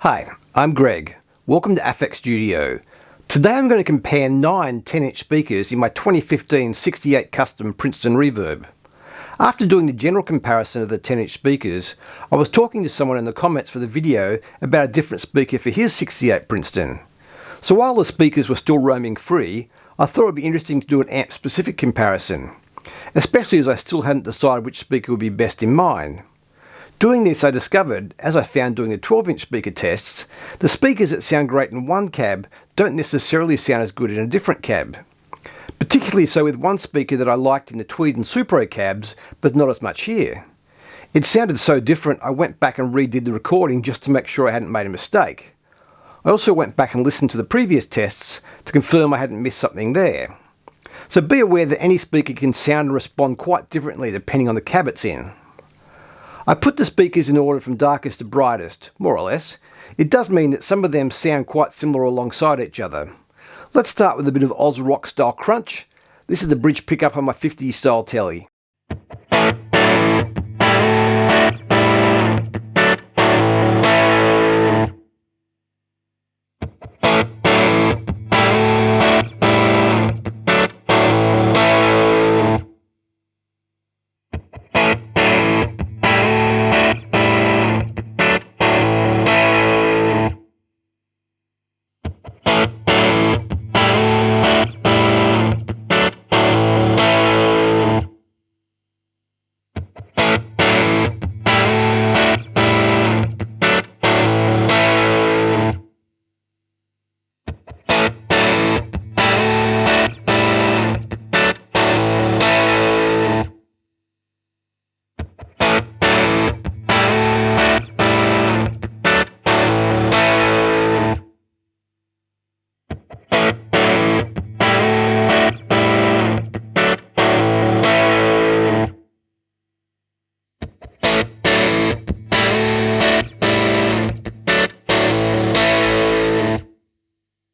Hi, I'm Greg. Welcome to AFX Studio. Today I'm going to compare 9 10-inch speakers in my 2015 68 Custom Princeton Reverb. After doing the general comparison of the 10-inch speakers, I was talking to someone in the comments for the video about a different speaker for his 68 Princeton. So while the speakers were still roaming free, I thought it would be interesting to do an amp-specific comparison, especially as I still hadn't decided which speaker would be best in mine. Doing this, I discovered, as I found doing the 12-inch speaker tests, the speakers that sound great in one cab don't necessarily sound as good in a different cab. Particularly so with one speaker that I liked in the Tweed and Supro cabs, but not as much here. It sounded so different I went back and redid the recording just to make sure I hadn't made a mistake. I also went back and listened to the previous tests to confirm I hadn't missed something there. So be aware that any speaker can sound and respond quite differently depending on the cab it's in. I put the speakers in order from darkest to brightest, more or less. It does mean that some of them sound quite similar alongside each other. Let's start with a bit of Oz rock style crunch. This is the bridge pickup on my 50s style telly.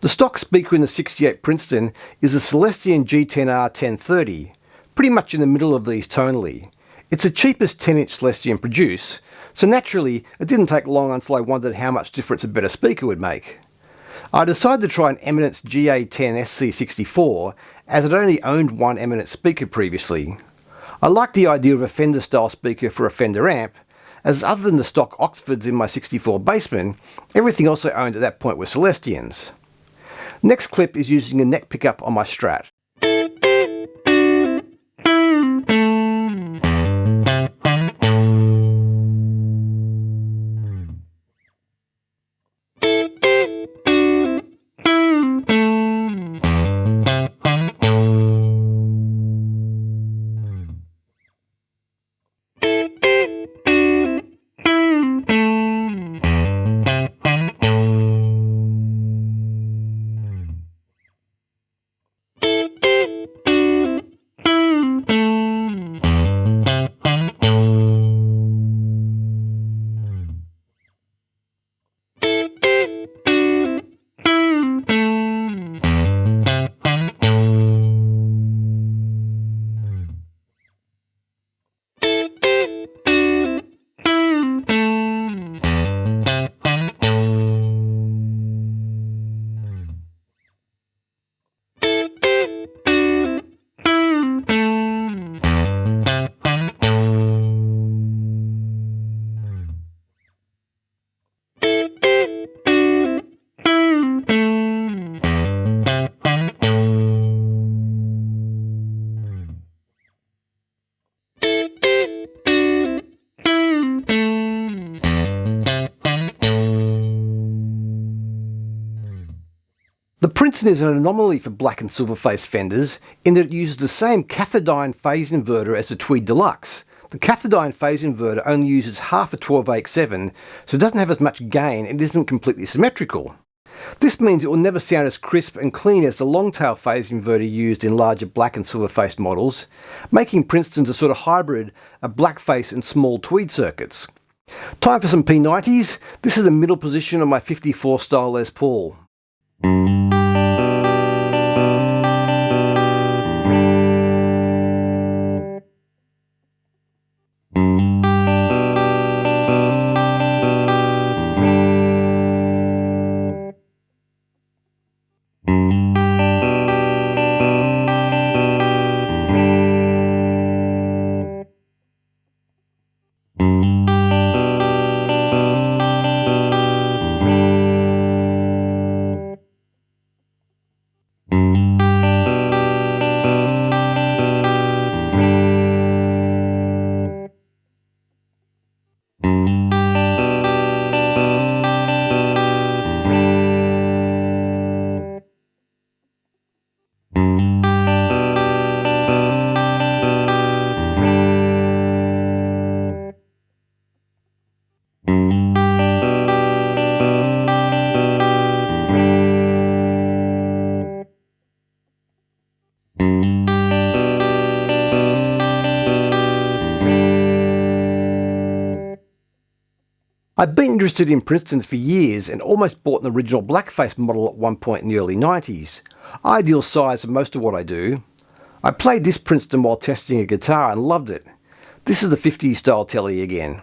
The stock speaker in the 68 Princeton is the Celestion G10-R F, pretty much in the middle of these tonally. It's the cheapest 10-inch Celestion produced, so naturally it didn't take long until I wondered how much difference a better speaker would make. I decided to try an Eminence GA10-SC64 as I'd only owned one Eminence speaker previously. I liked the idea of a Fender style speaker for a Fender amp, as other than the stock Oxfords in my 64 Bassman, everything else I owned at that point was Celestions. Next clip is using a neck pickup on my Strat. The Princeton is an anomaly for black and silver face Fenders in that it uses the same cathodine phase inverter as the Tweed Deluxe. The cathodine phase inverter only uses half a 12AX7, so it doesn't have as much gain and isn't completely symmetrical. This means it will never sound as crisp and clean as the long-tail phase inverter used in larger black and silver face models, making Princetons a sort of hybrid of blackface and small Tweed circuits. Time for some P90s. This is the middle position on my 54 style Les Paul. I'd been interested in Princetons for years and almost bought an original blackface model at one point in the early 90s. Ideal size for most of what I do. I played this Princeton while testing a guitar and loved it. This is the 50s style telly again.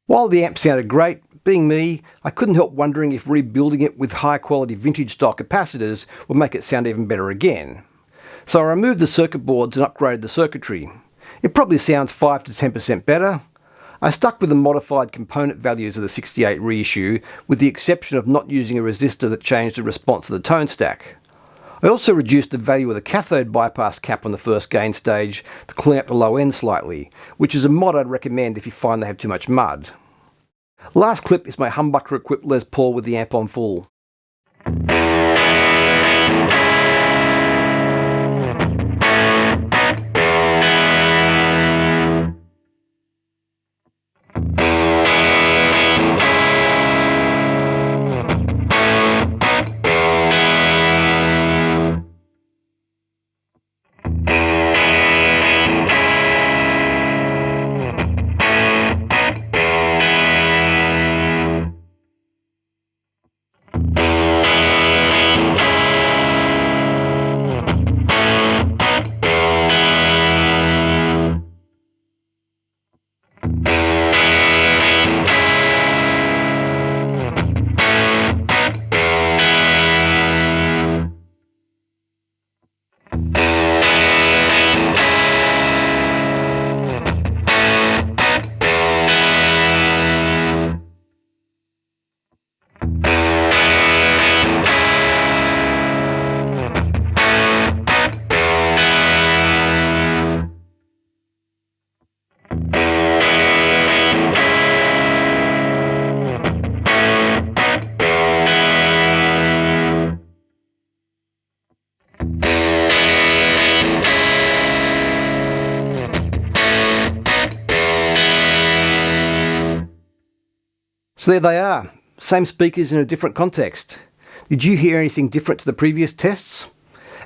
While the amp sounded great, being me, I couldn't help wondering if rebuilding it with high quality vintage style capacitors would make it sound even better again. So I removed the circuit boards and upgraded the circuitry. It probably sounds 5 to 10% better. I stuck with the modified component values of the 68 reissue, with the exception of not using a resistor that changed the response of the tone stack. I also reduced the value of the cathode bypass cap on the first gain stage to clean up the low end slightly, which is a mod I'd recommend if you find they have too much mud. Last clip is my humbucker equipped Les Paul with the amp on full. So there they are, same speakers in a different context. Did you hear anything different to the previous tests?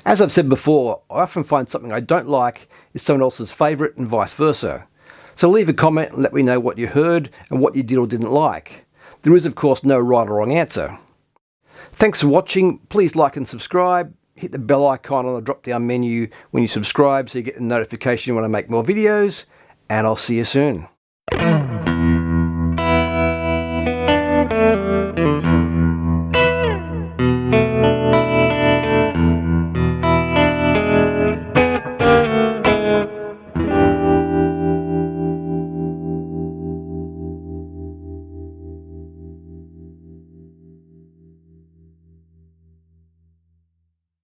As I've said before, I often find something I don't like is someone else's favourite and vice versa. So leave a comment and let me know what you heard and what you did or didn't like. There is of course no right or wrong answer. Thanks for watching, please like and subscribe, hit the bell icon on the drop down menu when you subscribe so you get a notification when I make more videos, and I'll see you soon.